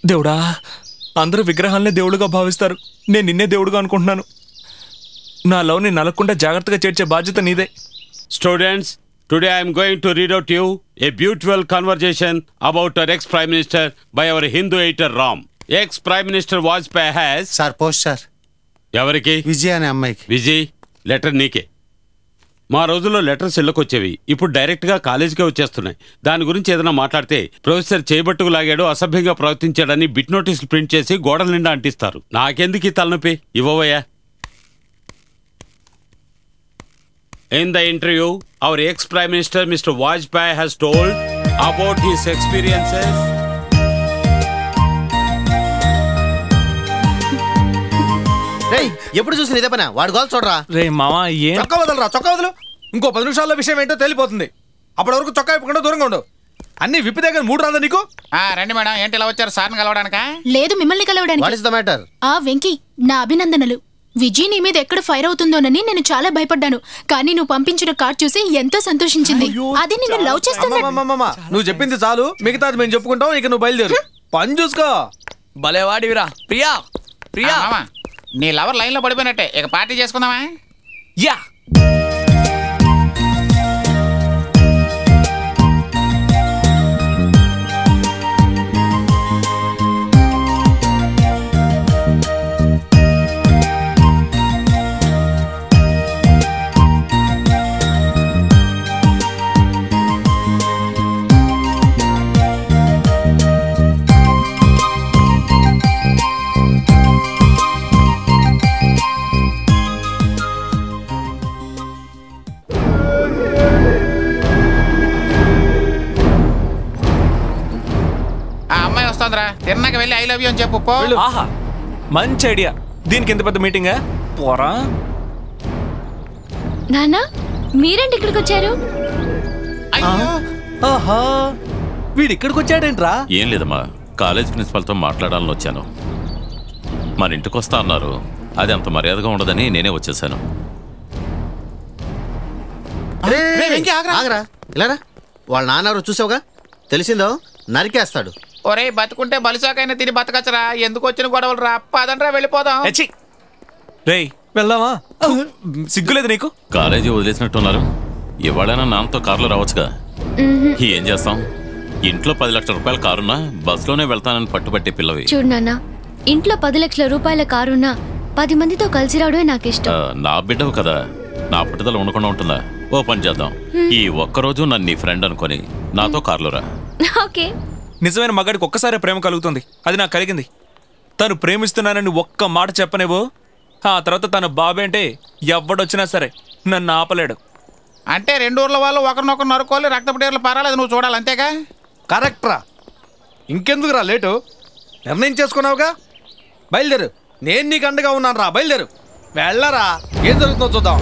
దేవుడా, అందరూ విగ్రహాలనే దేవుడుగా భావిస్తారు. నేను నిన్నే దేవుడుగా అనుకుంటున్నాను. నా లవ్ని నలగకుండా జాగ్రత్తగా చేర్చే బాధ్యత నీదే. Students, today I am going to read out to you a beautiful conversation about our ex-Prime Minister by our Hindu editor Ram. Ex-Prime Minister Vajpayee has... sir post sir. ఎవరికి? విజయ్ అనే అమ్మాయికి. విజయ్, లెటర్ నీకే. మా రోజుల్లో లెటర్స్ ఇళ్ళకొచ్చేవి, ఇప్పుడు డైరెక్ట్గా కాలేజీకే వచ్చేస్తున్నాయి. దాని గురించి ఏదైనా మాట్లాడితే ప్రొఫెసర్ చేయబట్టుకు లాగాడు, అసభ్యంగా ప్రవర్తించాడని బిట్ నోటీసులు ప్రింట్ చేసి గోడల నిండా అంటిస్తారు. నాకెందుకు ఈ తలనొప్పి? ఇవ్వవయ్యా. In the interview, our ex-Prime Minister Mr. Vajpayee has told about his experiences. రేయ్, ఎప్పుడు చూసిన ఇదే పనా? వాడు గోల్ చూడరా. రే మావా, ఏం చొక్కా వదలరా, చొక్కా వదలు. ఇంకో 10 నిమిషాల్లో విషయం ఏంటో తెలిపోతుంది. అప్పటి వరకు చొక్కా ఇప్పకుండా దూరంగా ఉండు. అన్ని విప్పి దగ్గర 3 రాదా నీకు? రండి మేడం. ఏంటి ఇలా వచ్చారు? సార్ని కలవడానికా? లేదు, మిమ్మల్ని కలవడానికి. What is the matter? Venky, నా అభినందనలు. విజయ్ నీ మీద ఎక్కడ ఫైర్ అవుతుందోనని నేను చాలా భయపడ్డాను. కానీ నువ్వు పంపించిన కార్డ్ చూసి ఎంతో సంతోషించింది. అది నిన్ను లవ్ చేస్తున్నా. నువ్వు చెప్పింది చాలు, మిగతాది మేము చెప్పుకుంటాం. ఇక నువ్వు బయలుదేరు, పని చూసుకో. భలేవాడివిరా. ప్రియా, ప్రియా, నీ లవర్ లైన్ లో పడిపోయినట్టే. ఇక పార్టీ చేసుకుందామా? యా. తిన్నాక వెళ్ళి ఐ లవ్ యూ అని చెప్పు. ఆహా, మంచి ఐడియా. దీనికి ఎంత పెద్ద మీటింగా? పోరా. నాన్న, మీరేంటి ఇక్కడికి వచ్చారు? ఆహా, వీడు ఇక్కడికి వచ్చాడేంట్రా? ఏం లేదమ్మా, కాలేజ్ ప్రిన్సిపల్తో మాట్లాడాలని వచ్చాను. మన ఇంటికి వస్తా అన్నారు. అది అంత మర్యాదగా ఉండదని నేనే వచ్చేసాను. ఆగరా, ఇలారా. వాళ్ళ నాన్నెవరో చూసావుగా? తెలిసిందో నరికేస్తాడు. ఒరే, బతుకుంటే బలిసాకైనా తిని బతకచ్చరా. ఎందుకు వచ్చిన గొడవలు రా? పదండ్రా, వెళ్ళిపోదాం. రేయ్, వెళ్దామా? సిగ్గులేదు నీకు? కాలేజీ వదిలేసినట్టున్నారు. ఇవాళైనా నాన్నతో కారులో రావచ్చుగా. ఏం చేస్తాం? ఇంట్లో 10 లక్షల రూపాయల కారున్నా బస్సులోనే వెళ్తానని పట్టుబట్టే పిల్లవి. చూడు నాన్న, ఇంట్లో 10 లక్షల రూపాయల కారున్నా 10 మందితో కలిసి రావడమే నాకు ఇష్టం. నా బిడ్డవు కదా, నా పట్టుదల ఉండకుండా ఉంటుందా? ఓ పని చేద్దాం, ఈ ఒక్కరోజు నన్ను నీ ఫ్రెండ్ అనుకొని నాతో కారులో రా. ఓకే. నిజమైన మగాడికి ఒక్కసారి ప్రేమ కలుగుతుంది. అది నాకు కలిగింది. తను ప్రేమిస్తున్నానని ఒక్క మాట చెప్పనేవో, ఆ తర్వాత తన బాబేంటే ఎవడొచ్చినా సరే నన్ను ఆపలేడు. అంటే 2 ఊర్ల వాళ్ళు ఒకరినొకరు నరుకోవాలి, రక్తపడేర్లు పారాలి, నువ్వు చూడాలి, అంతేగా? కరెక్ట్రా. ఇంకెందుకురా లేటు? నిర్ణయం చేసుకున్నావుగా, బయలుదేరు. నేను నీకు అండగా ఉన్నాను రా, బయలుదేరు. వెళ్ళరా, ఏం జరుగుతుందో చూద్దాం.